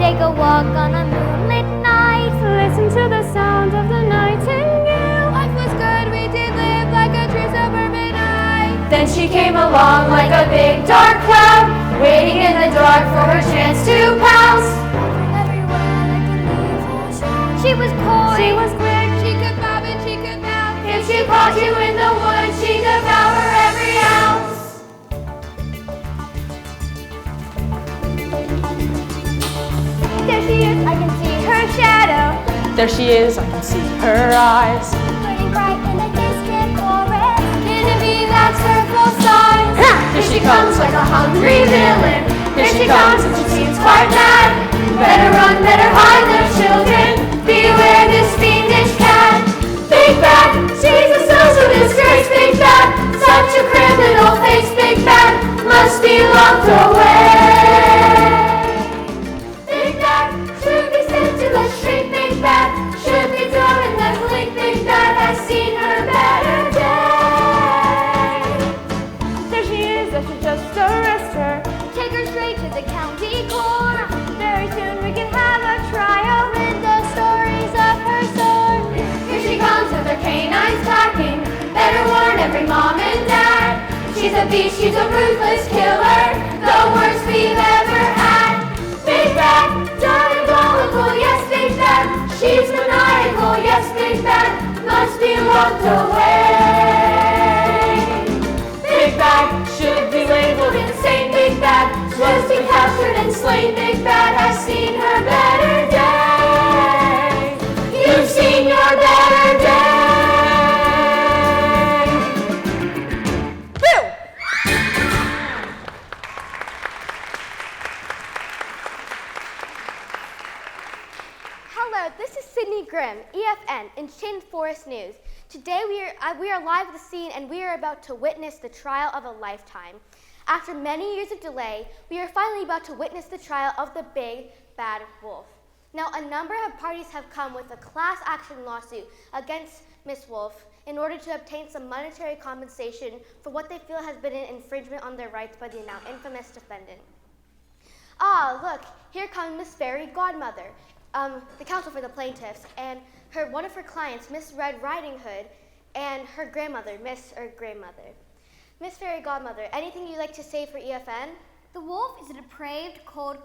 take a walk on a moonlit night. Listen to the sound of the nightingale. Life was good, we did live like a true suburbanite. Then she came along like a big dark cloud, waiting in the dark for her chance to pounce. Everywhere like a leaf show. She was coy, She was quick, she could bob and she could bounce. if she caught you in the woods, she'd devour every ounce. There she is, I can see her shadow. There she is, I can see her eyes. Burning bright in a distant forest. Can it be that's her full size? Here she comes like a hungry villain. Here she comes and she seems quite mad. Better run, better hide their children. Beware this fiendish cat. Big Bad, she's a social disgrace. Big Bad, such a criminal face. Big Bad must be locked away. Big Bad should be sent to the street. Big Bad should be thrown in the clink. Big Bad has seen her better day. There she is, I should just arrest her. Take her straight to the county court. Very soon we can have a trial in the stories of her sword. Here she comes with her canines clacking. Better warn every mom and dad. She's a beast, she's a ruthless killer, the worst we've ever had. Big Bad, diabolical, yes, Big Bad. She's maniacal, yes, Big Bad, must be locked away. Big Bad should be labeled insane. Big Bad must be captured and slain. Big Bad has seen her better day. You've seen your better day. Hello, this is Sydney Grimm, EFN, in Chin Forest News. Today we are live at the scene and we are about to witness the trial of a lifetime. After many years of delay, we are finally about to witness the trial of the Big Bad Wolf. Now, a number of parties have come with a class action lawsuit against Miss Wolf in order to obtain some monetary compensation for what they feel has been an infringement on their rights by the now infamous defendant. Ah, look, here comes Miss Fairy Godmother, the counsel for the plaintiffs, and one of her clients, Miss Red Riding Hood, and her grandmother, Miss Grandmother. Miss Fairy Godmother, anything you'd like to say for EFN? The wolf is a depraved, cold,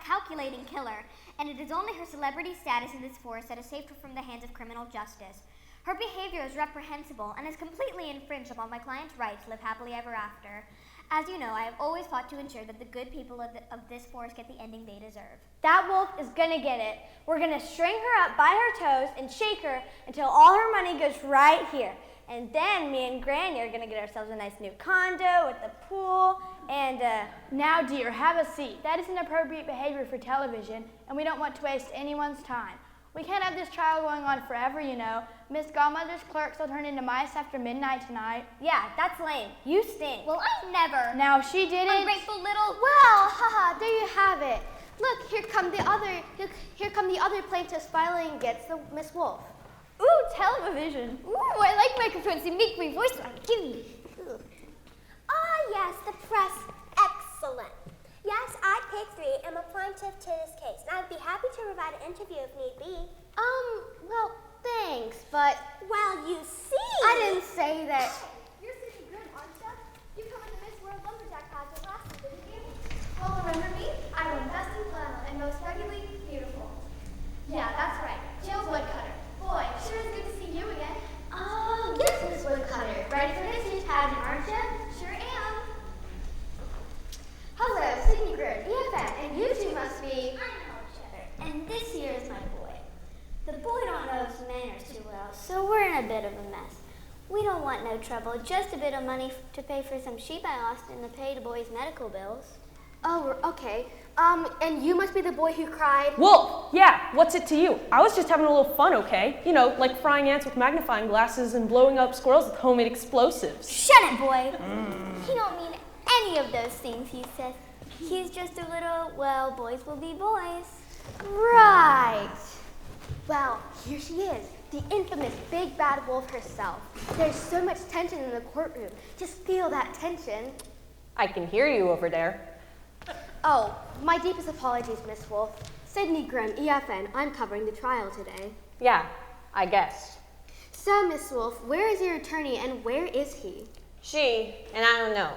calculating killer, and it is only her celebrity status in this forest that has saved her from the hands of criminal justice. Her behavior is reprehensible and has completely infringed upon my client's right to live happily ever after. As you know, I have always fought to ensure that the good people of this forest get the ending they deserve. That wolf is gonna get it. We're gonna string her up by her toes and shake her until all her money goes right here. And then me and Granny are gonna get ourselves a nice new condo with a pool and Now, dear, have a seat. That is inappropriate behavior for television, and we don't want to waste anyone's time. We can't have this trial going on forever, you know. Miss Godmother's clerks will turn into mice after midnight tonight. yeah, that's lame. You stink. Well, I've never. Now, she didn't. Ungrateful little. Well, haha, there you have it. Look, here come the other plaintiffs filing against the Miss Wolf. Ooh, television. Ooh, I like microphones. They make my voice sound giddy. Ah, yes, the press. Excellent. Yes, I, Pig 3, am a plaintiff to this case, and I'd be happy to provide an interview if need be. Well, thanks, but Well, you see. I didn't say that. You're Sydney Grimm, aren't you? You covered the Miss World Lumberjack pageant last year, didn't you? Well, remember me? I'm a best in flannel and most ruggedly beautiful. Yeah, that's right. Jill Woodcutter. Boy, sure is good to see you again. Oh, yes, Miss Woodcutter. Ready for this year's pageant, aren't you? Sure am. Hello, Sydney Grimm, EFN, and you two must be. I know each other. And this here is my boy. The boy don't know his manners too well, so we're in a bit of a mess. We don't want no trouble, just a bit of money to pay for some sheep I lost and to pay the boy's medical bills. Oh, okay. And you must be the boy who cried. Wolf, yeah, what's it to you? I was just having a little fun, okay? You know, like frying ants with magnifying glasses and blowing up squirrels with homemade explosives. Shut it, boy. He don't mean any of those things he says. He's just a little, well, boys will be boys. Right. Well, here she is, the infamous Big Bad Wolf herself. There's so much tension in the courtroom. Just feel that tension. I can hear you over there. Oh, my deepest apologies, Miss Wolf. Sydney Grimm, EFN. I'm covering the trial today. Yeah, I guess. So, Miss Wolf, where is your attorney and where is he? She, and I don't know.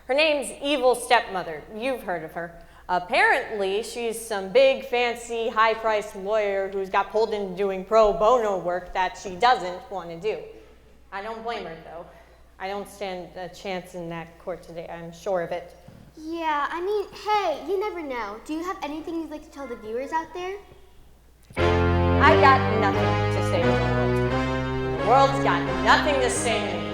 Her name's Evil Stepmother. You've heard of her. Apparently, she's some big, fancy, high-priced lawyer who's got pulled into doing pro bono work that she doesn't want to do. I don't blame her, though. I don't stand a chance in that court today, I'm sure of it. Yeah, I mean, hey, you never know. Do you have anything you'd like to tell the viewers out there? I got nothing to say to the world. The world's got nothing to say to me.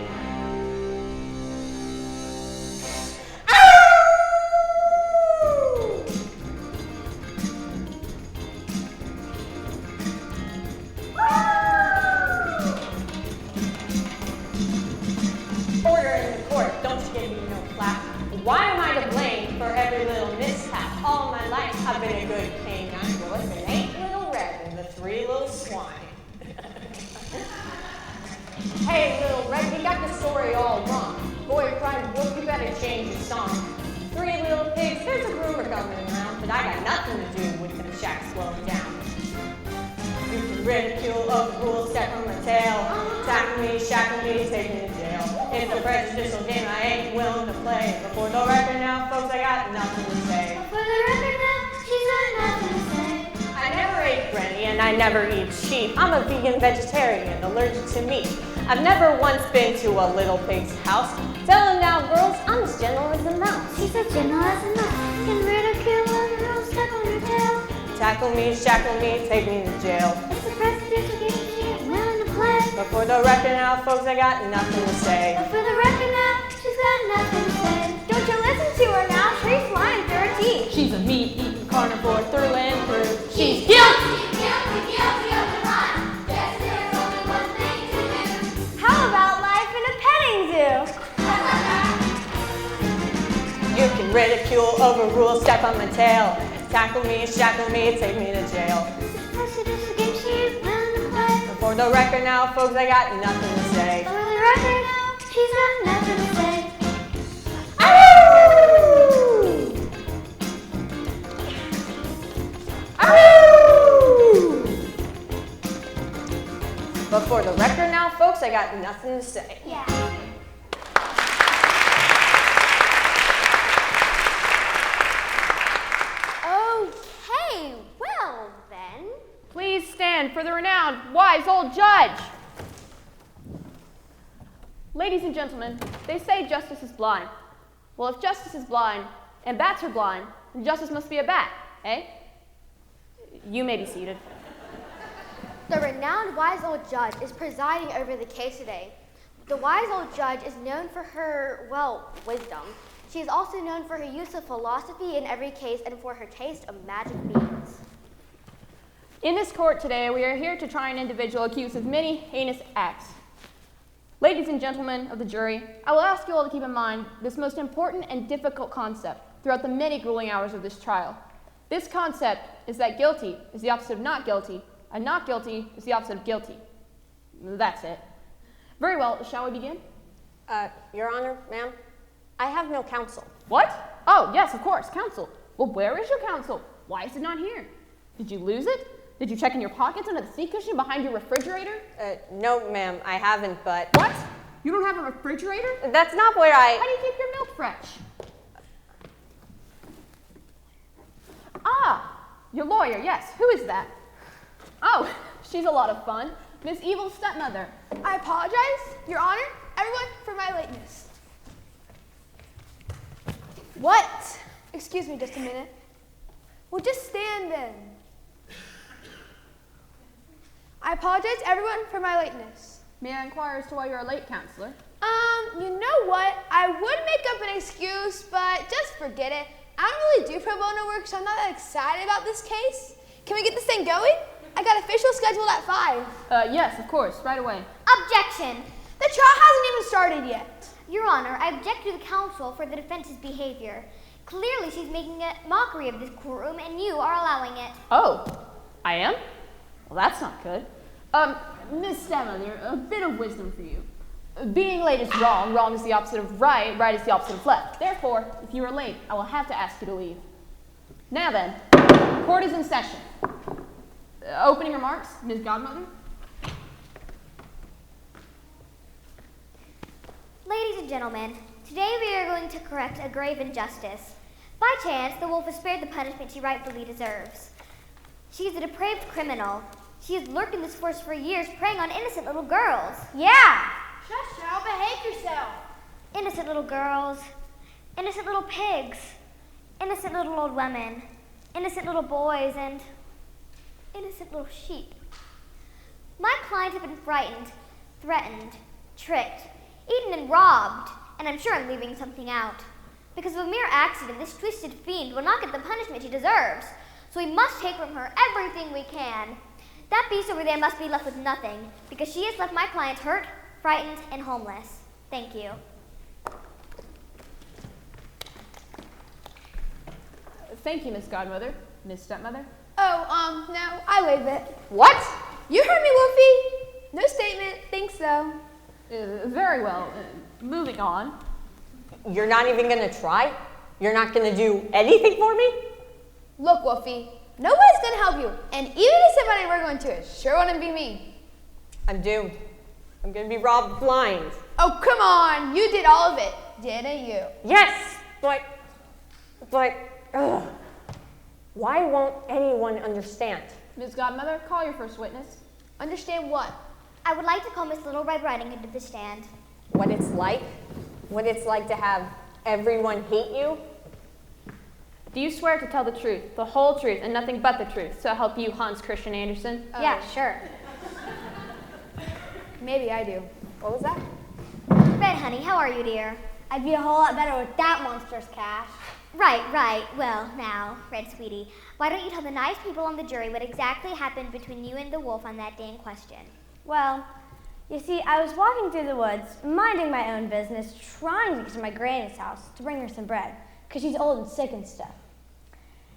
Order in the court, don't you give me no flap. Why am I to blame for every little mishap? All my life I've been a good canine. Well, if it ain't little Red and the three little swine. Hey, little Red, you got the story all wrong. Boy, cried wolf, you better change your song. Three little pigs, there's a rumor going around, but I got nothing to do with them shacks slowing down. You can ridicule, overrule, step on my tail. Tackle me, shackle me, take me to jail. It's a prejudicial game I ain't willing to play. Before the record now, folks, I got nothing to say. For the record now, she's got nothing to say. I never ate Brenny and I never eat sheep. I'm a vegan vegetarian, allergic to meat. I've never once been to a little pig's house. Tell them now, girls, I'm as gentle as a mouse. She's as gentle as a mouse. Can ridicule a girl, step on her tail. Tackle me, shackle me, take me to jail. It's a presidential game she ain't willing to play. But for the record now, folks, I got nothing to say. But for the record now, she's got nothing to say. Don't you listen to her now? She's lying through her teeth. She's a meat-eating carnivore through and through. She's guilty, guilty, guilty of the crime. Yes, there's only one thing to do. How about life in a petting zoo? You can ridicule, overrule, step on my tail. Tackle me, shackle me, take me to jail. Presidential game she ain't willing to play. But for the record now, folks, I got nothing to say. For the record now, she's got nothing to say. But for the record now, folks, I got nothing to say. Yeah. Okay, well then. Please stand for the renowned, wise old judge. Ladies and gentlemen, they say justice is blind. Well, if justice is blind and bats are blind, then justice must be a bat, eh? You may be seated. The renowned wise old judge is presiding over the case today. The wise old judge is known for her, well, wisdom. She is also known for her use of philosophy in every case and for her taste of magic beans. In this court today, we are here to try an individual accused of many heinous acts. Ladies and gentlemen of the jury, I will ask you all to keep in mind this most important and difficult concept throughout the many grueling hours of this trial. This concept is that guilty is the opposite of not guilty, and not guilty is the opposite of guilty. That's it. Very well, shall we begin? Your Honor, ma'am, I have no counsel. What? Oh, yes, of course, counsel. Well, where is your counsel? Why is it not here? Did you lose it? Did you check in your pockets under the seat cushion behind your refrigerator? No, ma'am, I haven't, but... What? You don't have a refrigerator? That's not where I... How do you keep your milk fresh? Ah, your lawyer, yes. Who is that? Oh, she's a lot of fun. Miss Evil Stepmother. I apologize, Your Honor, everyone, for my lateness. What? Excuse me just a minute. Well, just stand then. I apologize, everyone, for my lateness. May I inquire as to why you're late, counselor? You know what? I would make up an excuse, but just forget it. I don't really do pro bono work, so I'm not that excited about this case. Can we get this thing going? I got official scheduled at 5. Yes, of course, right away. Objection! The trial hasn't even started yet. Your Honor, I object to the counsel for the defense's behavior. Clearly, she's making a mockery of this courtroom, and you are allowing it. Oh, I am? Well, that's not good. Miss Stepmother, a bit of wisdom for you. Being late is wrong. Wrong is the opposite of right. Right is the opposite of left. Therefore, if you are late, I will have to ask you to leave. Now then, Court is in session. Opening remarks, Ms. Godmother. Ladies and gentlemen, today we are going to correct a grave injustice. By chance, the wolf is spared the punishment she rightfully deserves. She is a depraved criminal. She has lurked in this forest for years, preying on innocent little girls. Yeah! Shush, child, behave yourself. Innocent little girls, innocent little pigs, innocent little old women, innocent little boys, and innocent little sheep. My clients have been frightened, threatened, tricked, eaten and robbed, and I'm sure I'm leaving something out. Because of a mere accident, this twisted fiend will not get the punishment she deserves. So we must take from her everything we can. That beast over there must be left with nothing, because she has left my clients hurt, frightened, and homeless. Thank you. Thank you, Miss Godmother. Miss Stepmother. Oh, no, I waive it. What? You heard me, Wolfie. No statement. Think so. Very well. Moving on. You're not even gonna try? You're not gonna do anything for me? Look, Wolfie, nobody's gonna help you. And even if somebody were going to, it sure wouldn't be me. I'm doomed. I'm gonna be robbed blind. Oh, come on. You did all of it, didn't you? Yes, but, ugh. Why won't anyone understand? Ms. Godmother, call your first witness. Understand what? I would like to call Miss Little Red Riding Hood to the stand. What it's like? What it's like to have everyone hate you? Do you swear to tell the truth, the whole truth, and nothing but the truth, so help you, Hans Christian Andersen? Yeah, sure. Maybe I do. What was that? Red Honey, how are you, dear? I'd be a whole lot better with that monster's cash. Right. Well, now, Red Sweetie, why don't you tell the nice people on the jury what exactly happened between you and the wolf on that day in question? Well, you see, I was walking through the woods, minding my own business, trying to get to my granny's house to bring her some bread, because she's old and sick and stuff.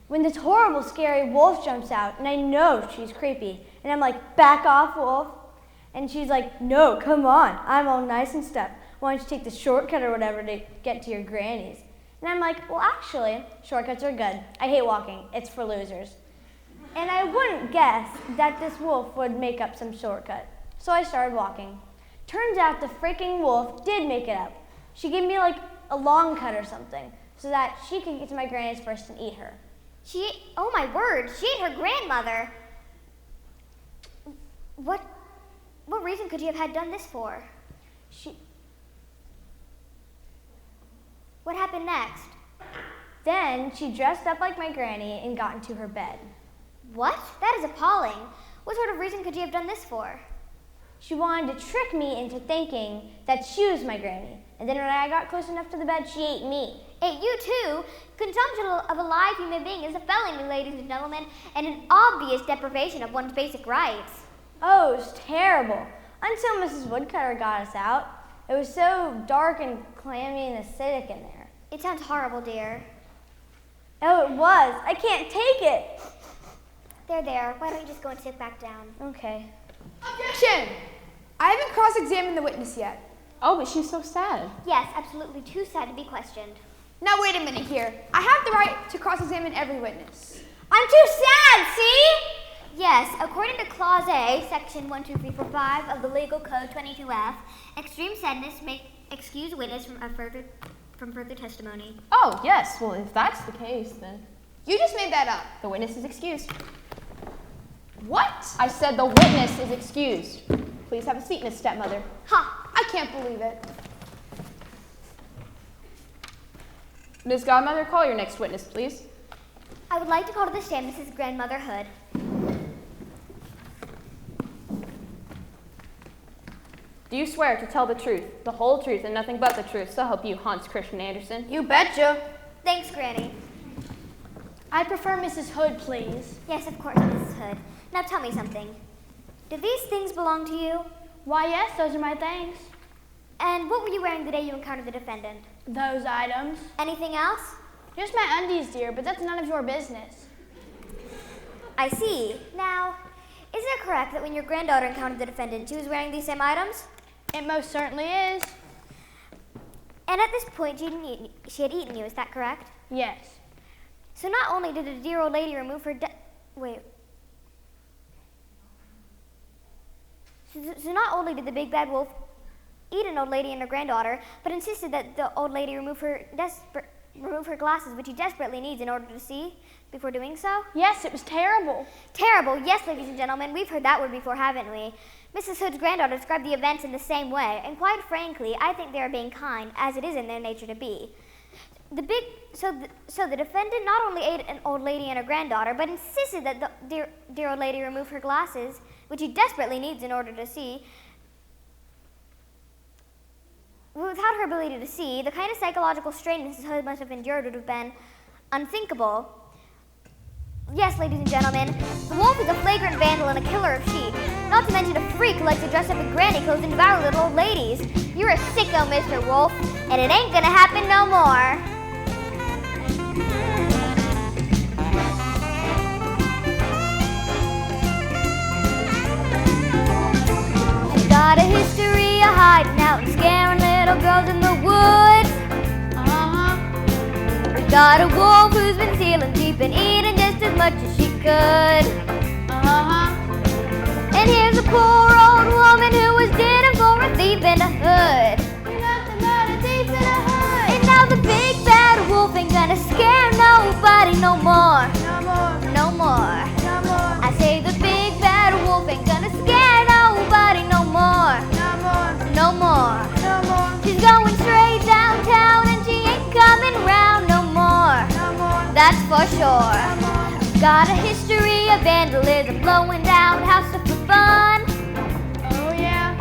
When this horrible, scary wolf jumps out, and I know she's creepy, and I'm like, back off, wolf. And she's like, no, come on, I'm all nice and stuff. Why don't you take the shortcut or whatever to get to your granny's? And I'm like, well, actually, shortcuts are good. I hate walking. It's for losers. And I wouldn't guess that this wolf would make up some shortcut. So I started walking. Turns out the freaking wolf did make it up. She gave me like a long cut or something so that she could get to my granny's first and eat her. Oh my word, she ate her grandmother. What reason could you have had done this for? What happened next? Then she dressed up like my granny and got into her bed. What? That is appalling. What sort of reason could you have done this for? She wanted to trick me into thinking that she was my granny. And then when I got close enough to the bed, she ate me. Ate you too? Consumption of a live human being is a felony, ladies and gentlemen, and an obvious deprivation of one's basic rights. Oh, it was terrible. Until Mrs. Woodcutter got us out. It was so dark and clammy and acidic in there. It sounds horrible, dear. Oh, it was. I can't take it. There. Why don't you just go and sit back down? Okay. Objection! I haven't cross-examined the witness yet. Oh, but she's so sad. Yes, absolutely too sad to be questioned. Now wait a minute here. I have the right to cross-examine every witness. I'm too sad, see? Yes, according to Clause A, Section 12345 of the Legal Code 22F, extreme sadness may excuse witness from further testimony. Oh, yes. Well, if that's the case, then You just made that up. the witness is excused. What? I said the witness is excused. Please have a seat, Miss Stepmother. Ha! I can't believe it. Ms. Godmother, call your next witness, please. I would like to call to the stand Mrs. Grandmother Hood. Do you swear to tell the truth, the whole truth, and nothing but the truth, so help you, Hans Christian Andersen? You betcha. Thanks, Granny. I prefer Mrs. Hood, please. Yes, of course, Mrs. Hood. Now tell me something. Do these things belong to you? Why, yes, those are my things. And what were you wearing the day you encountered the defendant? Those items. Anything else? Just my undies, dear, but that's none of your business. I see. Now, is it correct that when your granddaughter encountered the defendant, she was wearing these same items? It most certainly is. And at this point, she had eaten you, is that correct? Yes. So not only did the dear old lady remove her So not only did the big bad wolf eat an old lady and her granddaughter, but insisted that the old lady remove her glasses, which he desperately needs in order to see, before doing so? Yes, it was terrible. Terrible, yes, ladies and gentlemen, we've heard that word before, haven't we? Mrs. Hood's granddaughter described the events in the same way, and quite frankly, I think they are being kind, as it is in their nature to be. So the defendant not only ate an old lady and her granddaughter, but insisted that the dear old lady remove her glasses, which he desperately needs in order to see. Without her ability to see, the kind of psychological strain Mrs. Hood must have endured would have been unthinkable. Yes, ladies and gentlemen, the wolf is a flagrant vandal and a killer of sheep. Not to mention a freak who likes to dress up in granny clothes and devour little old ladies. You're a sicko, Mr. Wolf, and it ain't gonna happen no more. She's got a history of hiding out and scaring little girls in the woods. We've got a wolf who's been stealing sheep and eating just as much as she could. And here's a poor old woman who was digging for a thief in a hood. Nothing but a thief in a hood. And now the big bad wolf ain't gonna scare nobody no more. No more. No more. No more. I say the big bad wolf ain't gonna scare nobody no more. No more. No more. No more. She's going straight downtown and she ain't coming round no more. No more. That's for sure. No more. Got a history of vandalism, blowing down houses for fun. Oh yeah.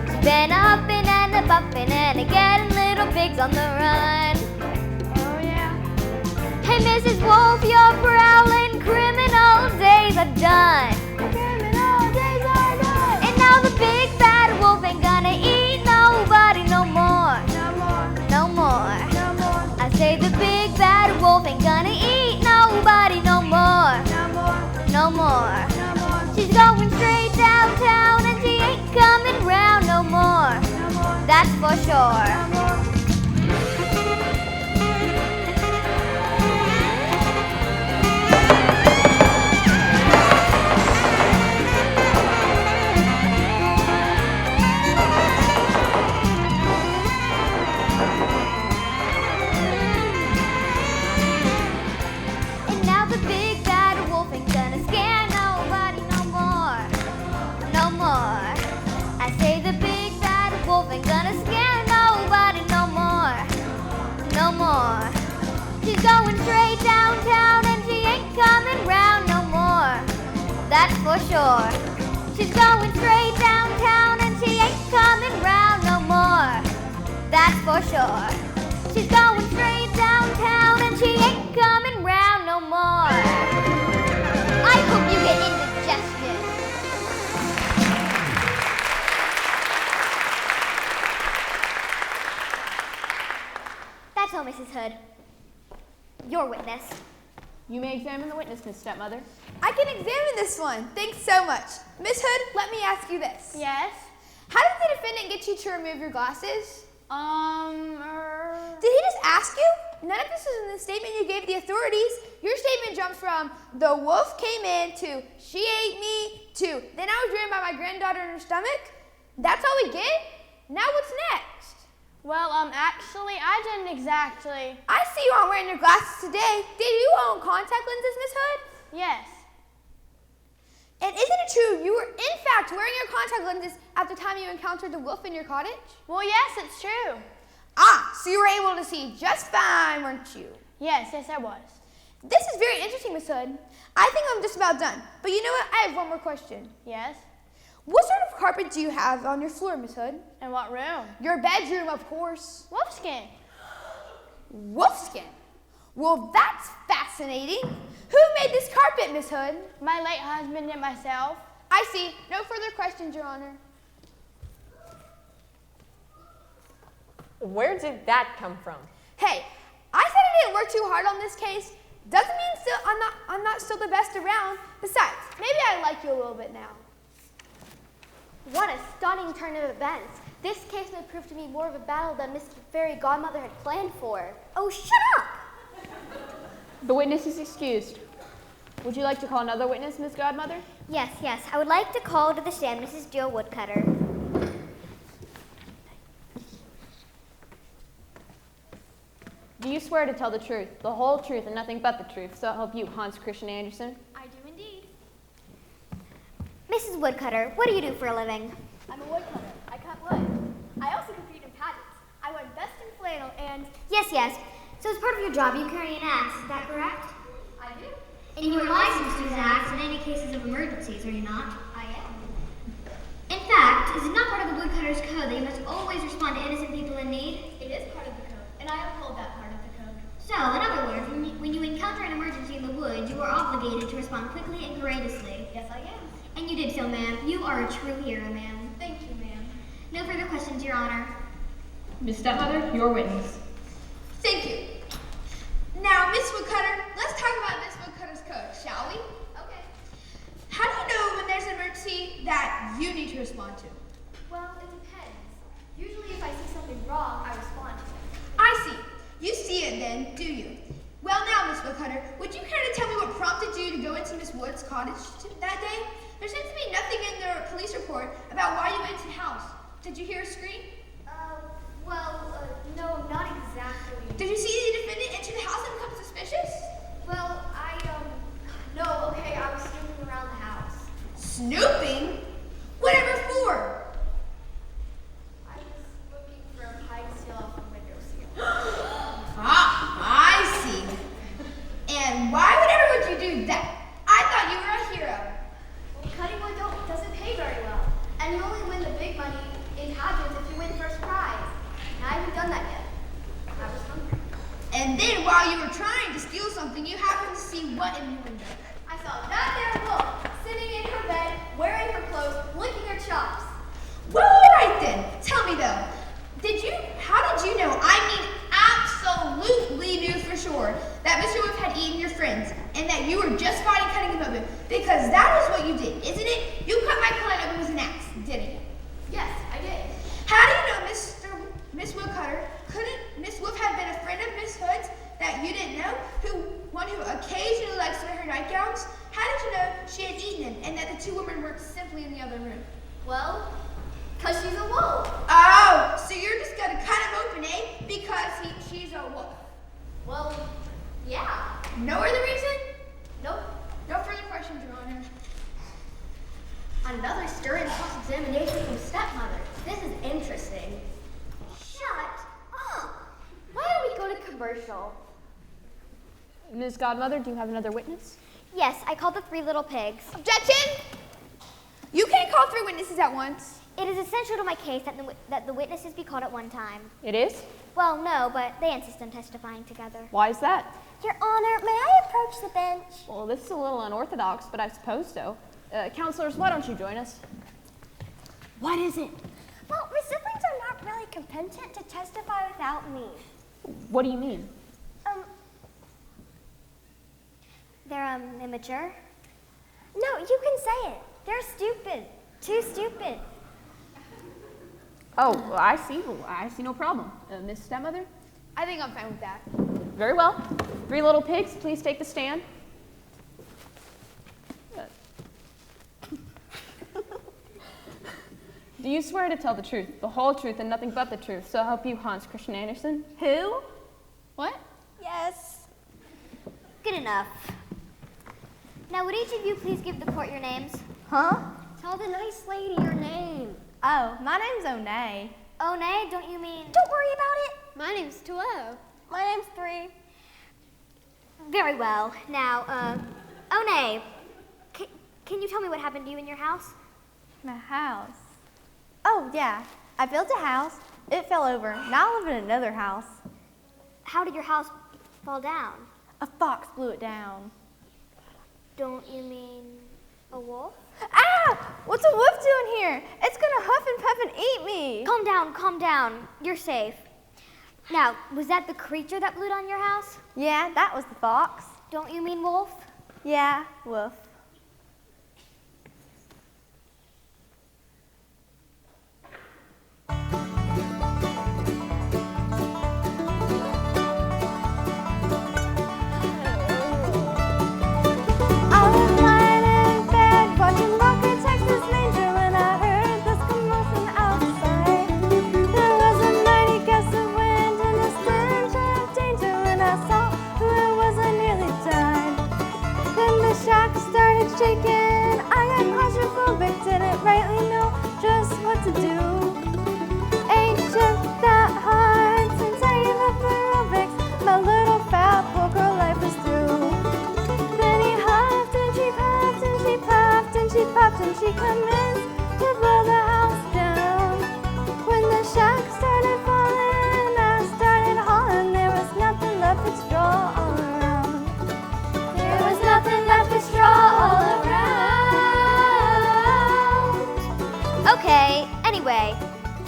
She's been a huffing and a buffing and a getting little pigs on the run. Oh yeah. Hey Mrs. Wolf, your prowling criminal days are done. The criminal days are done. And now the big bad wolf ain't gonna eat nobody no more. No more. No more. No more. I say the big bad wolf ain't gonna eat nobody no more. No more. No more. No more. She's going straight downtown and she ain't coming round no more. No more. That's for sure. No more. She's going straight downtown and she ain't coming round no more. That's for sure. She's going straight downtown and she ain't coming round no more. That's for sure. She's going straight downtown and she ain't coming round no more. I hope you get indigestion. That's all, Mrs. Hood. Your witness. You may examine the witness, Miss Stepmother. I can examine this one. Thanks so much. Miss Hood, let me ask you this. Yes? How did the defendant get you to remove your glasses? Did he just ask you? None of this is in the statement you gave the authorities. Your statement jumps from the wolf came in to she ate me to then I was driven by my granddaughter in her stomach. That's all we get? Now what's next? Well, actually, I didn't exactly. I see you aren't wearing your glasses today. Did you own contact lenses, Miss Hood? Yes. And isn't it true you were in fact wearing your contact lenses at the time you encountered the wolf in your cottage? Well, yes, it's true. Ah, so you were able to see just fine, weren't you? Yes, I was. This is very interesting, Miss Hood. I think I'm just about done. But you know what? I have one more question. Yes? What sort of carpet do you have on your floor, Miss Hood? In what room? Your bedroom, of course. Wolfskin. Wolfskin? Well, that's fascinating. Who made this carpet, Miss Hood? My late husband and myself. I see. No further questions, Your Honor. Where did that come from? Hey, I said I didn't work too hard on this case. Doesn't mean I'm not still the best around. Besides, maybe I like you a little bit now. What a stunning turn of events. This case may prove to be more of a battle than Miss Fairy Godmother had planned for. Oh, shut up! The witness is excused. Would you like to call another witness, Miss Godmother? Yes, yes. I would like to call to the stand Mrs. Jill Woodcutter. Do you swear to tell the truth, the whole truth, and nothing but the truth, so help you, Hans Christian Andersen? I do indeed. Mrs. Woodcutter, what do you do for a living? I'm a woodcutter. I cut wood. I also compete in pageants. I won best in flannel and Yes, yes. So as part of your job, you carry an axe, is that correct? I do. And you are licensed to use an axe in any cases of emergencies, are you not? I am. In fact, is it not part of the woodcutter's code that you must always respond to innocent people in need? It is part of the code, and I uphold that part of the code. So, in other words, when you encounter an emergency in the woods, you are obligated to respond quickly and courageously. Yes, I am. And you did so, ma'am. You are a true hero, ma'am. Thank you, ma'am. No further questions, Your Honor. Miss Stepmother, your witness. Thank you. Now, Miss Woodcutter, let's talk about Miss Woodcutter's code, shall we? Okay. How do you know when there's an emergency that you need to respond to? Well, it depends. Usually if I see something wrong, I respond to it. I see. You see it then, do you? Well now, Miss Woodcutter, would you care to tell me what prompted you to go into Miss Wood's cottage that day? There seems to be nothing in the police report about why you went into the house. Did you hear a scream? No, not exactly. Did you see the defendant enter the house and become suspicious? Well, no, okay, I was snooping around the house. Snooping? Whatever for? I was looking for a pie to steal off the windowsill. Ah, I see. And why would you do that? I thought you were a hero. Well, cutting wood doesn't pay very well. And you only win the big money in pageants if you win first prize. And I haven't done that yet. I was hungry. And then while you were trying to steal something, you happened to see what in the window? I saw that there wolf sitting in her bed, wearing her clothes, licking her chops. Well, all right then. Tell me though, how did you know, absolutely knew for sure that Mr. Wolf had eaten your friends and that you were just fighting cutting him open? Because that is what you did, isn't it? You cut my client open with an axe, didn't you? Yes, I did. How do you know Miss Woodcutter couldn't Miss Wolf have been a friend of Miss Hood's that you didn't know, one who occasionally likes to wear her nightgowns? How did you know she had eaten them and that the two women were simply in the other room? Well, because she's a wolf. Oh, so you're just gonna cut him open, eh? Because she's a wolf. Well, yeah. No other reason? Nope. No further questions, Your Honor. Another stirring cross-examination from stepmother. This is interesting. Shut up. Why don't we go to commercial? Ms. Godmother, do you have another witness? Yes, I called the 3 little pigs. Objection! You can't call 3 witnesses at once. It is essential to my case that the witnesses be called at one time. It is? Well, no, but they insist on testifying together. Why is that? Your Honor, may I approach the bench? Well, this is a little unorthodox, but I suppose so. Counselors, why don't you join us? What is it? Well, my siblings are not really competent to testify without me. What do you mean? They're, immature. No, you can say it. They're stupid. Too stupid. Oh, well, I see. Well, I see no problem. Miss Stepmother? I think I'm fine with that. Very well. 3 little pigs, please take the stand. Do you swear to tell the truth, the whole truth, and nothing but the truth, so help you, Hans Christian Andersen? Who? What? Yes. Good enough. Now, would each of you please give the court your names? Huh? Tell the nice lady your name. Oh, my name's Onay. Oh, nay, don't you mean? Don't worry about it. My name's Tutterow. My name's 3. Very well. Now, oh, nay, can you tell me what happened to you in your house? My house. Oh, yeah. I built a house. It fell over. Now I live in another house. How did your house fall down? A fox blew it down. Don't you mean a wolf? Ah! What's a wolf doing here? It's gonna huff and puff and eat me. Calm down. You're safe. Now, was that the creature that blew down your house? Yeah, that was the fox. Don't you mean wolf? Yeah, wolf.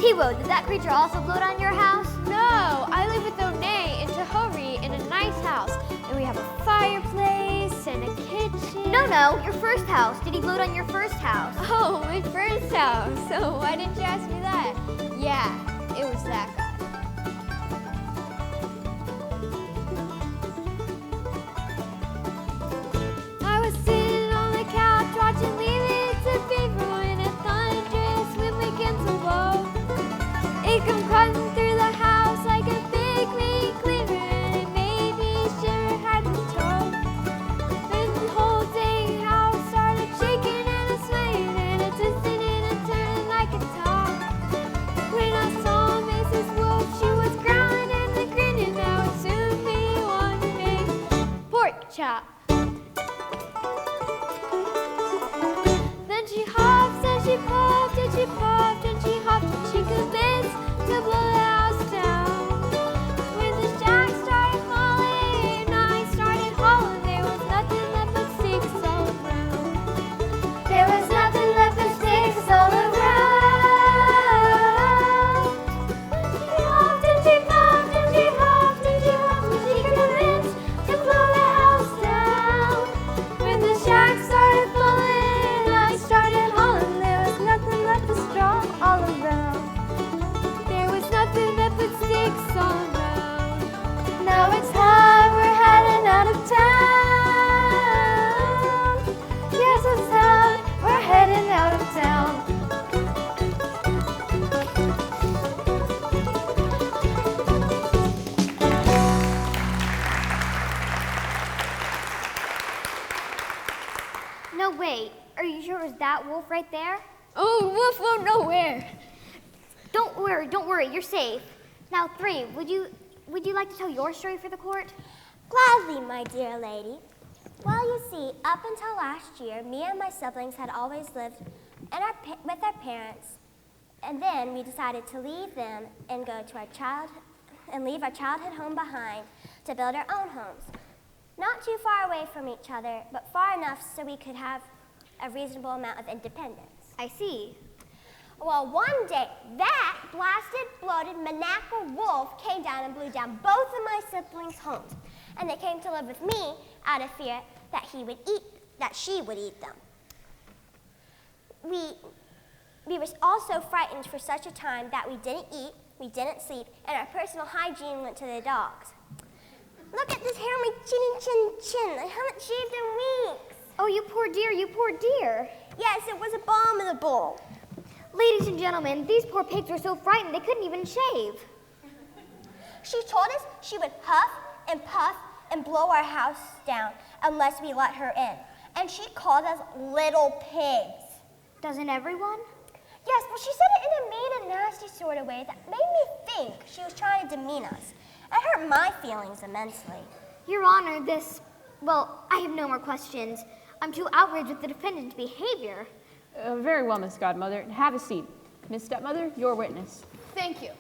T-Wo, did that creature also float on your house? No, I live with Onay and Tahori in a nice house, and we have a fireplace and a kitchen. No, your first house. Did he float on your first house? Oh, my first house. So why didn't you ask me that? Yeah, it was that guy. I was sitting on the couch watching Leave It to Beaver when a thunderous wind began to blow. It come cutting through the house like a big meat cleaver, and it made me shiver head to toe. Then the whole dang house started shaking and a swaying and a twisting and a turning like a top. When I saw Mrs. Wolf, she was growling and a grinning. That would soon be one big pork chop. Then she hopped and she puffed and she puffed and she hopped and she convinced to blow the house down. When the shack started falling, I started hauling. There was nothing left but sticks all around. There was nothing left but sticks all around. She hopped and she puffed and she hopped and she hopped and she convinced to blow the house down. When the shack started falling, I started hauling. There was nothing left but straw all around. There was nothing left but sticks all around. Now it's time we're heading out of town. Yes, it's time we're heading out of town. No, wait. Are you sure it was that wolf right there? Oh, wolf won't nowhere. Don't worry, you're safe. Now, 3, would you like to tell your story for the court? Gladly, my dear lady. Well, you see, up until last year, me and my siblings had always lived with our parents, and then we decided to leave them and go to leave our childhood home behind to build our own homes. Not too far away from each other, but far enough so we could have a reasonable amount of independence. I see. Well, one day, that blasted, bloated, maniacal wolf came down and blew down both of my siblings' homes. And they came to live with me out of fear that she would eat them. We were also frightened for such a time that we didn't eat, we didn't sleep, and our personal hygiene went to the dogs. Look at this hair on my chin. I haven't shaved in weeks. Oh, you poor dear. Yes, it was abominable. Ladies and gentlemen, these poor pigs were so frightened they couldn't even shave. She told us she would huff and puff and blow our house down unless we let her in. And she called us little pigs. Doesn't everyone? Yes, but she said it in a mean and nasty sort of way that made me think she was trying to demean us. It hurt my feelings immensely. Your Honor, I have no more questions. I'm too outraged with the defendant's behavior. Very well, Miss Godmother. Have a seat. Miss Stepmother, your witness. Thank you.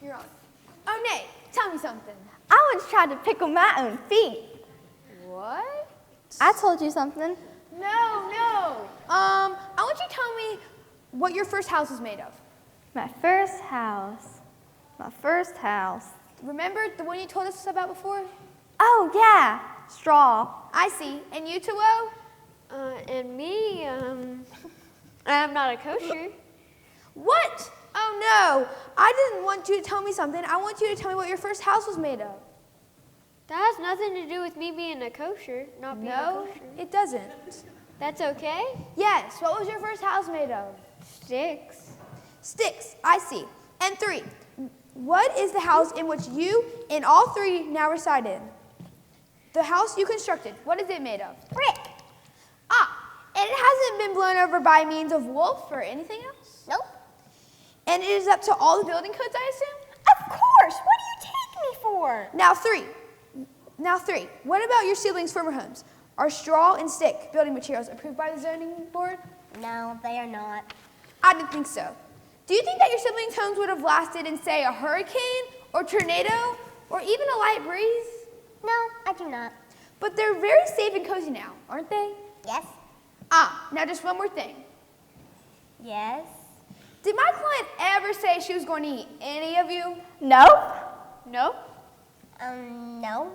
You're on. Oh, Nate, tell me something. I once tried to pickle my own feet. What? I told you something. No. I want you to tell me what your first house was made of. My first house. Remember the one you told us about before? Oh, yeah, straw. I see. And you, Tutterow? And me, I'm not a kosher. What? Oh, no. I didn't want you to tell me something. I want you to tell me what your first house was made of. That has nothing to do with me being a kosher, not being a No, kosher. it doesn't. That's okay? Yes. What was your first house made of? Sticks. Sticks. I see. And 3, what is the house in which you and all 3 now reside in? The house you constructed, what is it made of? Brick. And it hasn't been blown over by means of wolf or anything else? Nope. And it is up to all the building codes, I assume? Of course. What do you take me for? Now 3, what about your siblings' former homes? Are straw and stick building materials approved by the zoning board? No, they are not. I didn't think so. Do you think that your siblings' homes would have lasted in, say, a hurricane or tornado or even a light breeze? No, I do not. But they're very safe and cozy now, aren't they? Yes. Now just one more thing. Yes. Did my client ever say she was going to eat any of you? Nope. No? No.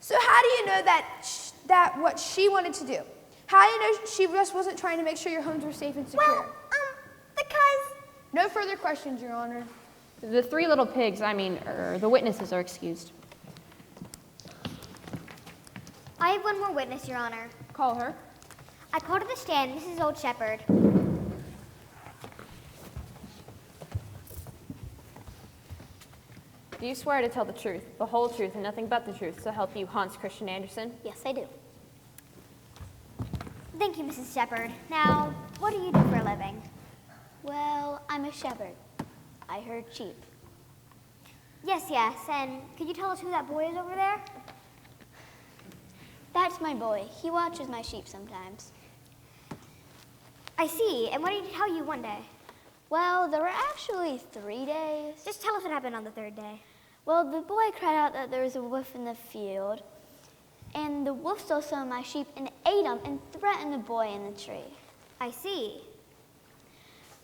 So how do you know that what she wanted to do? How do you know she just wasn't trying to make sure your homes were safe and secure? Well, because... No further questions, Your Honor. The three little pigs, the witnesses are excused. I have one more witness, Your Honor. Call her. I call to the stand Mrs. Old Shepherd. Do you swear to tell the truth, the whole truth, and nothing but the truth, so help you, Hans Christian Andersen? Yes, I do. Thank you, Mrs. Shepherd. Now, what do you do for a living? Well, I'm a shepherd. I herd sheep. Yes, and could you tell us who that boy is over there? That's my boy. He watches my sheep sometimes. I see, and what did he tell you one day? Well, there were actually 3 days. Just tell us what happened on the third day. Well, the boy cried out that there was a wolf in the field, and the wolf stole some of my sheep and ate them and threatened the boy in the tree. I see.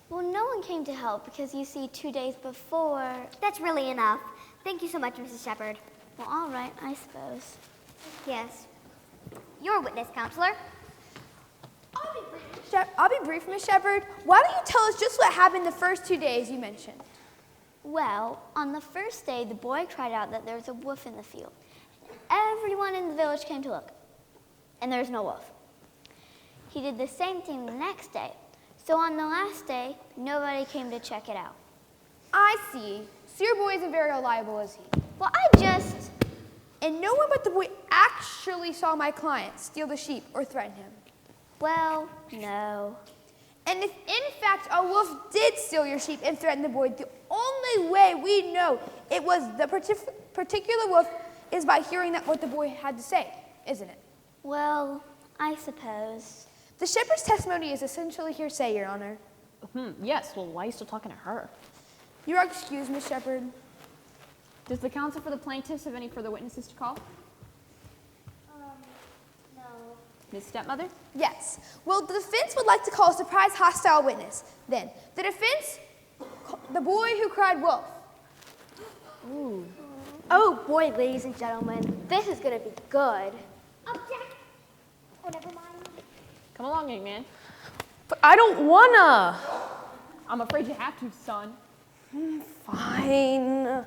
Well, no one came to help because, you see, 2 days before... That's really enough. Thank you so much, Mrs. Shepherd. Well, all right, I suppose. Yes. Your witness, counselor. I'll be brief, Miss Shepherd. Why don't you tell us just what happened the first 2 days you mentioned? Well, on the first day, the boy cried out that there was a wolf in the field. Everyone in the village came to look, and there was no wolf. He did the same thing the next day. So on the last day, nobody came to check it out. I see. So your boy isn't very reliable, is he? Well, I just... And no one but the boy actually saw my client steal the sheep or threaten him. Well, no. And if in fact a wolf did steal your sheep and threaten the boy, the only way we know it was the particular wolf is by hearing what the boy had to say, isn't it? Well, I suppose. The shepherd's testimony is essentially hearsay, Your Honor. Yes, well, why are you still talking to her? You are excused, Miss Shepherd. Does the counsel for the plaintiffs have any further witnesses to call? No. Ms. Stepmother? Yes. Well, the defense would like to call a surprise hostile witness. Then, the defense, the boy who cried wolf. Ooh. Oh boy, ladies and gentlemen, this is going to be good. Object. Oh, never mind. Come along, young man. But I don't wanna. I'm afraid you have to, son. Fine.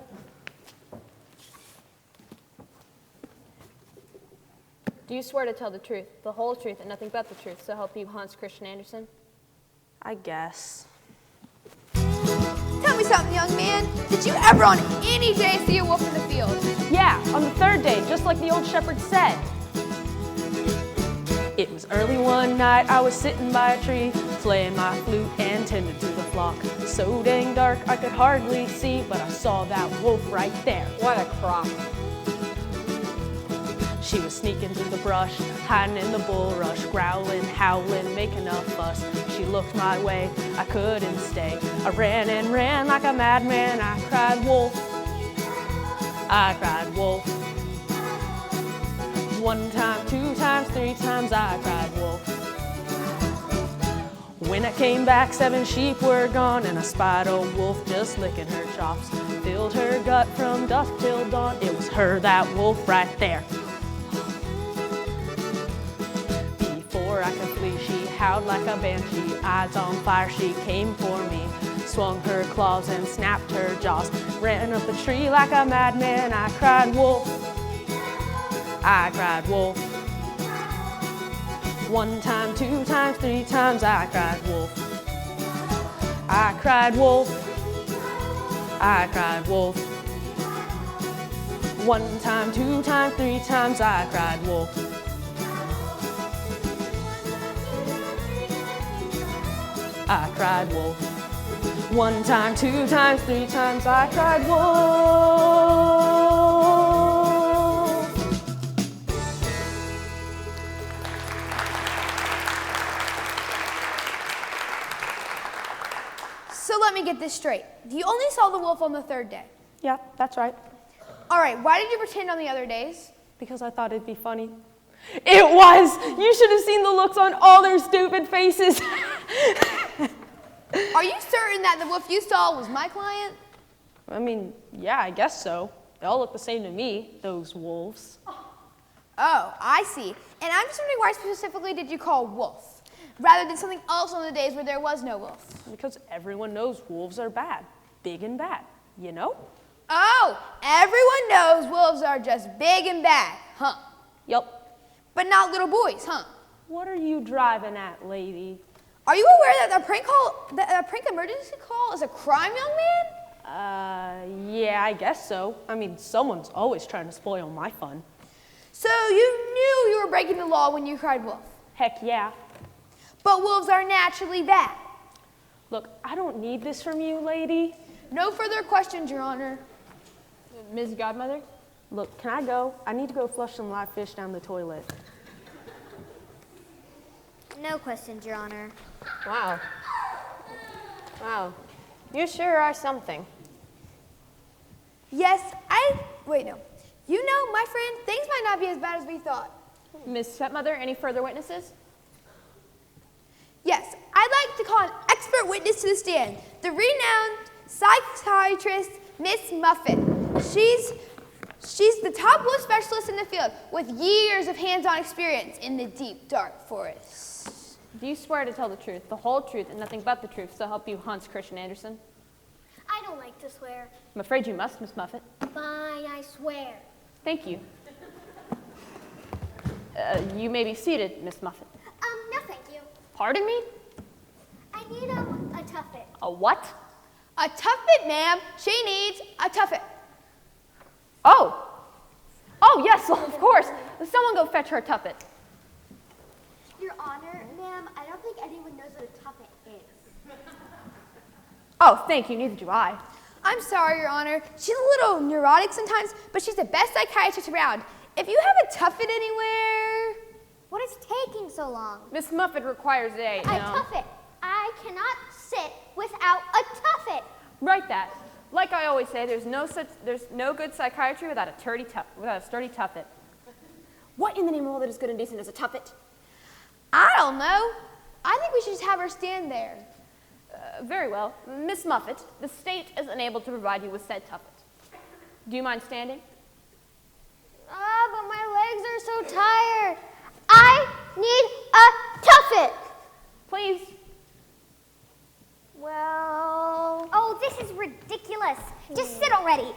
Do you swear to tell the truth, the whole truth, and nothing but the truth, so help you, Hans Christian Andersen? I guess. Tell me something, young man. Did you ever on any day see a wolf in the field? Yeah, on the third day, just like the old shepherd said. It was early one night, I was sitting by a tree, playing my flute and tending to the flock. So dang dark, I could hardly see, but I saw that wolf right there. What a crock. She was sneaking through the brush, hiding in the bulrush, growling, howling, making a fuss. She looked my way, I couldn't stay. I ran and ran like a madman, I cried wolf. I cried wolf. 1 time, 2 times, 3 times, I cried wolf. When I came back, 7 sheep were gone, and I spied a wolf just licking her chops. Filled her gut from dusk till dawn, it was her, that wolf right there. Before I could flee, she howled like a banshee, eyes on fire, she came for me. Swung her claws and snapped her jaws, ran up the tree like a madman, I cried wolf. I cried wolf. 1 time, 2 times, 3 times, I cried wolf. I cried wolf. I cried wolf. 1 time, 2 times, 3 times, I cried wolf. I cried wolf. 1 time, 2 times, 3 times, I cried wolf. So let me get this straight. You only saw the wolf on the 3rd day. Yeah, that's right. All right, why did you pretend on the other days? Because I thought it'd be funny. It was! You should have seen the looks on all their stupid faces. Are you certain that the wolf you saw was my client? I mean, yeah, I guess so. They all look the same to me, those wolves. Oh, I see. And I'm just wondering why specifically did you call wolf, rather than something else on the days where there was no wolf? Because everyone knows wolves are bad, big and bad, you know? Oh, everyone knows wolves are just big and bad, huh? Yup. But not little boys, huh? What are you driving at, lady? Are you aware that the prank emergency call is a crime, young man? Yeah, I guess so. I mean, someone's always trying to spoil my fun. So you knew you were breaking the law when you cried wolf? Heck yeah. But wolves are naturally bad. Look, I don't need this from you, lady. No further questions, Your Honor. Ms. Godmother? Look, can I go? I need to go flush some live fish down the toilet. No questions, Your Honor. Wow. Wow. You sure are something. Yes, wait, no. You know, my friend, things might not be as bad as we thought. Ms. Stepmother, any further witnesses? Yes, I'd like to call an expert witness to the stand, the renowned psychiatrist, Miss Muffet. She's the top wolf specialist in the field with years of hands-on experience in the deep, dark forest. Do you swear to tell the truth, the whole truth, and nothing but the truth, so help you Hans Christian Andersen? I don't like to swear. I'm afraid you must, Miss Muffet. Fine, I swear. Thank you. You may be seated, Miss Muffet. No, thank you. Pardon me? I need a tuffet. A what? A tuffet, ma'am. She needs a tuffet. Oh! Oh, yes, of course. Someone go fetch her a tuffet. Your Honor, ma'am, I don't think anyone knows what a tuffet is. Oh, thank you, neither do I. I'm sorry, Your Honor. She's a little neurotic sometimes, but she's the best psychiatrist around. If you have a tuffet anywhere... What is taking so long? Miss Muffet requires a tuffet. I cannot sit without a tuffet. Write that. Like I always say, there's no good psychiatry without a sturdy tuffet. What in the name of all that is good and decent is a tuffet? I don't know. I think we should just have her stand there. Very well. Miss Muffet, the state is unable to provide you with said tuffet. Do you mind standing? But my legs are so tired. I need a tuffet. Please. Well... Oh, this is ridiculous. Just sit already.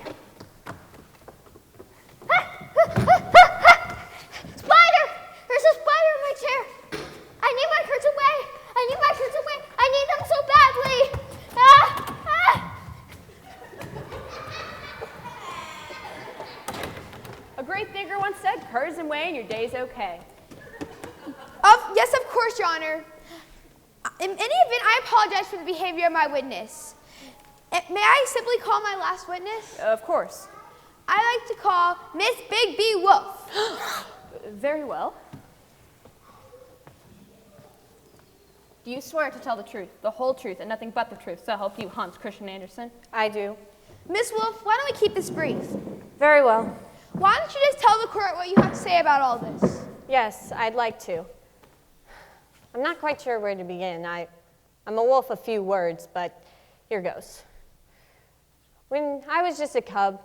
Spider! There's a spider in my chair. I need my curtains away. I need them so badly. A great thinker once said, curtains away and your day's okay. Yes, of course, Your Honor. In any event, I apologize for the behavior of my witness. May I simply call my last witness? Of course. I like to call Miss Big B Wolf. Very well. Do you swear to tell the truth, the whole truth, and nothing but the truth, so help you Hans Christian Andersen? I do. Miss Wolf, why don't we keep this brief? Very well. Why don't you just tell the court what you have to say about all this? Yes, I'd like to. I'm not quite sure where to begin. I'm a wolf of few words, but here goes. When I was just a cub,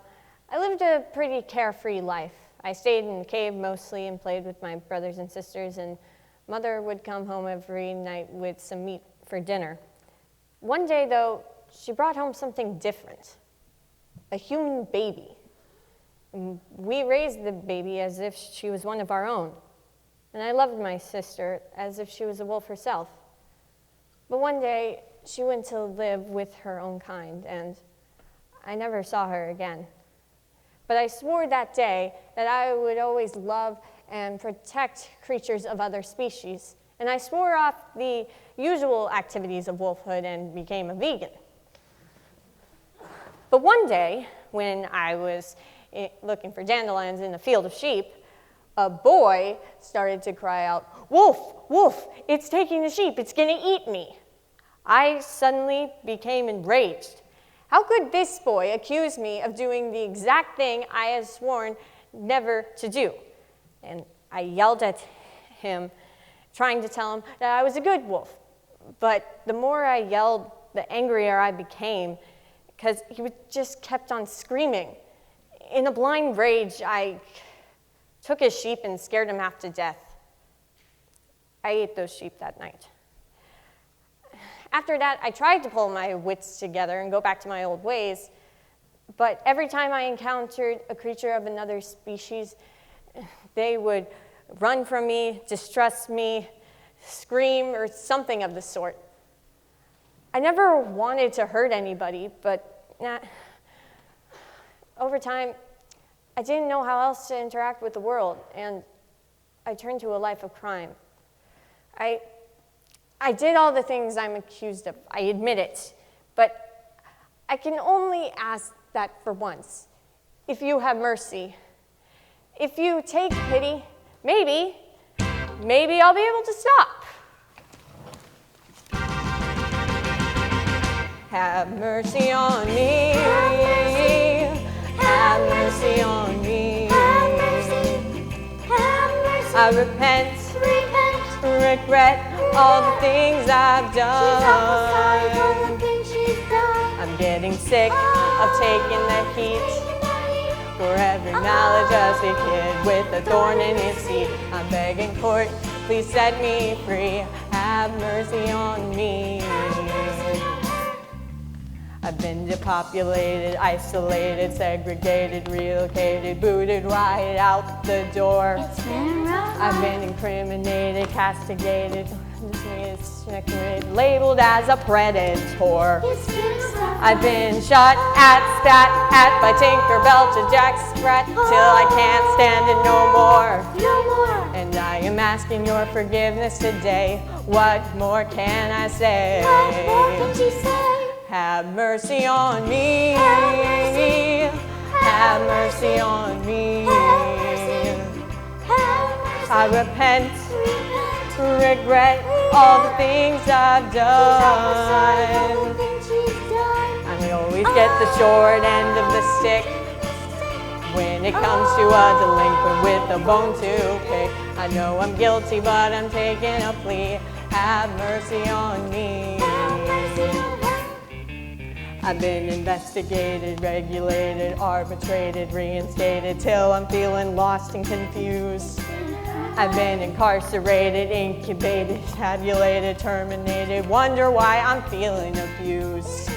I lived a pretty carefree life. I stayed in the cave mostly and played with my brothers and sisters, and Mother would come home every night with some meat for dinner. One day, though, she brought home something different, a human baby. And we raised the baby as if she was one of our own. And I loved my sister as if she was a wolf herself. But one day, she went to live with her own kind, and I never saw her again. But I swore that day that I would always love and protect creatures of other species. And I swore off the usual activities of wolfhood and became a vegan. But one day, when I was looking for dandelions in a field of sheep, a boy started to cry out, "Wolf, wolf, it's taking the sheep, it's gonna eat me." I suddenly became enraged. How could this boy accuse me of doing the exact thing I had sworn never to do? And I yelled at him, trying to tell him that I was a good wolf. But the more I yelled, the angrier I became, because he just kept on screaming. In a blind rage, I took his sheep and scared him half to death. I ate those sheep that night. After that, I tried to pull my wits together and go back to my old ways, but every time I encountered a creature of another species, they would run from me, distrust me, scream, or something of the sort. I never wanted to hurt anybody, but over time, I didn't know how else to interact with the world, and I turned to a life of crime. I did all the things I'm accused of, I admit it, but I can only ask that for once. If you have mercy, if you take pity, maybe I'll be able to stop. Have mercy on me. Have mercy on me. Have mercy. Have mercy. I repent, regret all the things I've done. I'm getting sick of taking the heat. For every knowledge as a kid with a thorn in his seat. I'm begging court, please set me free. Have mercy on me. I've been depopulated, isolated, segregated, relocated, booted right out the door. I've been incriminated, castigated, labeled as a predator. I've been shot at, spat at by Tinkerbell to Jack Sprat till I can't stand it no more. And I am asking your forgiveness today. What more can I say? What more can you say? Have mercy on me. Have mercy on me. I repent, regret all the things I've done. I always get the short end of the stick when it comes to a delinquent with a bone to pick. I know I'm guilty, but I'm taking a plea. Have mercy on me. I've been investigated, regulated, arbitrated, reinstated till I'm feeling lost and confused. I've been incarcerated, incubated, tabulated, terminated, wonder why I'm feeling abused.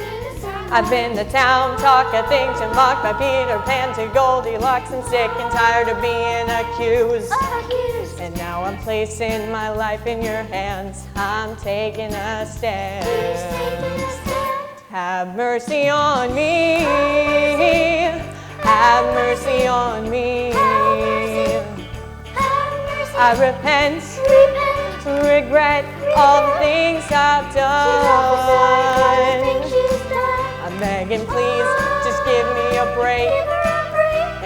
I've been the town talk, a thing to mock by Peter Pan to Goldilocks and sick and tired of being accused. And now I'm placing my life in your hands, I'm taking a stand. Have mercy on me. Have mercy on me. I repent, regret all the things I've done. I'm begging, please, just give me a break.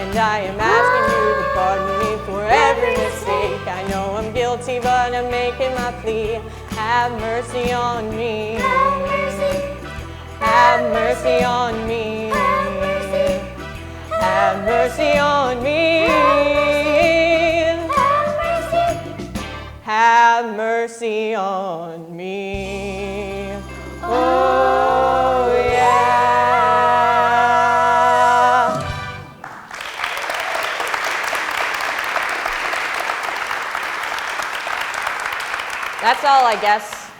And I am asking you to pardon me for every mistake. I know I'm guilty, but I'm making my plea. Have mercy on me. Have mercy on me. Have mercy on me. Have mercy on me. Oh, yeah. That's all, I guess.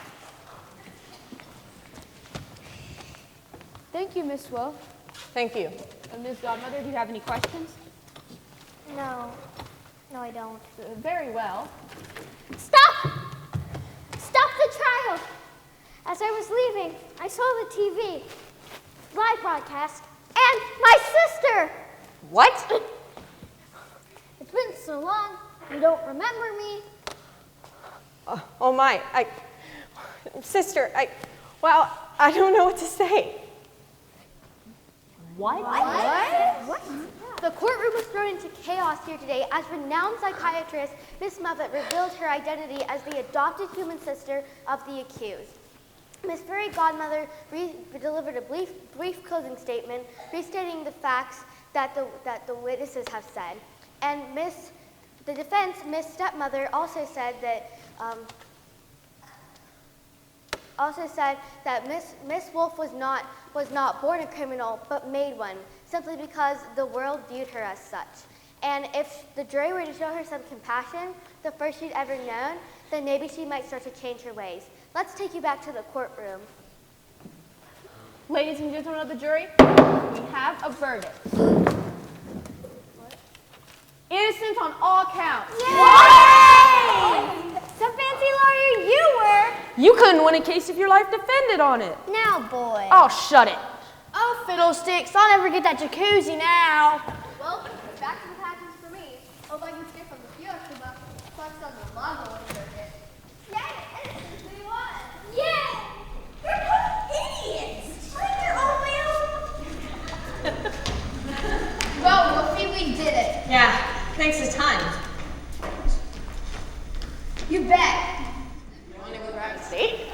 Thank you, Miss Wolf. Thank you. Ms. Godmother, do you have any questions? No, I don't. Very well. Stop! Stop the trial! As I was leaving, I saw the TV, live broadcast, and my sister! What? It's been so long, you don't remember me. Oh my, sister, well, I don't know what to say. What? The courtroom was thrown into chaos here today as renowned psychiatrist Miss Muffet revealed her identity as the adopted human sister of the accused. Miss Fairy Godmother delivered a brief closing statement restating the facts that the witnesses have said. And the defense, Miss Stepmother, also said that also said that Miss Wolf was not born a criminal, but made one, simply because the world viewed her as such. And if the jury were to show her some compassion, the first she'd ever known, then maybe she might start to change her ways. Let's take you back to the courtroom. Ladies and gentlemen of the jury, we have a verdict. Innocent on all counts. Yay! Some fancy lawyer you were. You couldn't win a case if your life depended on it. Now, boy. Oh, shut it. Oh, fiddlesticks, I'll never get that jacuzzi now. Well, back to the patents for me. Hope I can skip from the few extra bucks plus on the lawnmower circuit. Yay! Innocent, we won. Yay! You're both idiots. Like your own will. Well, Wolfie, we did it. Yeah, thanks a ton. You bet. You want to go grab a steak?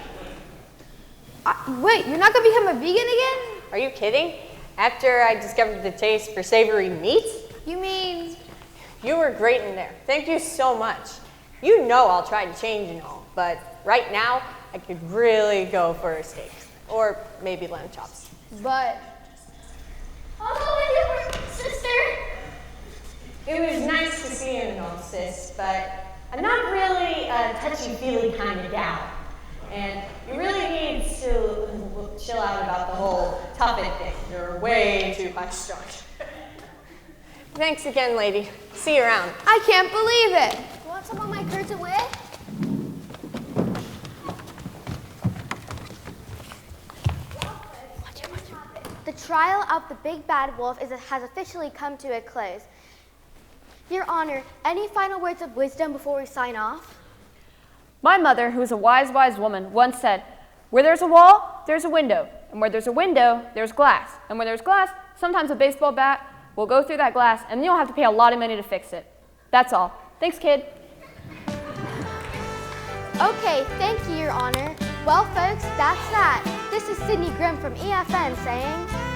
Wait, you're not going to become a vegan again? Are you kidding? After I discovered the taste for savory meats? You mean... You were great in there. Thank you so much. You know I'll try to change and all, but right now I could really go for a steak. Or maybe lamb chops. But... Oh, my dear sister. It was nice to see you and all, sis, but I'm not really a touchy-feely kind of gal. And you really need to chill out about the whole Tuffet thing. You're way too much strong. Thanks again, lady. See you around. I can't believe it. You want some of my curds away? The trial of the Big Bad Wolf has officially come to a close. Your Honor, any final words of wisdom before we sign off? My mother, who was a wise, wise woman, once said, where there's a wall, there's a window. And where there's a window, there's glass. And where there's glass, sometimes a baseball bat will go through that glass, and you'll have to pay a lot of money to fix it. That's all. Thanks, kid. Okay, thank you, Your Honor. Well, folks, that's that. This is Sydney Grimm from EFN saying...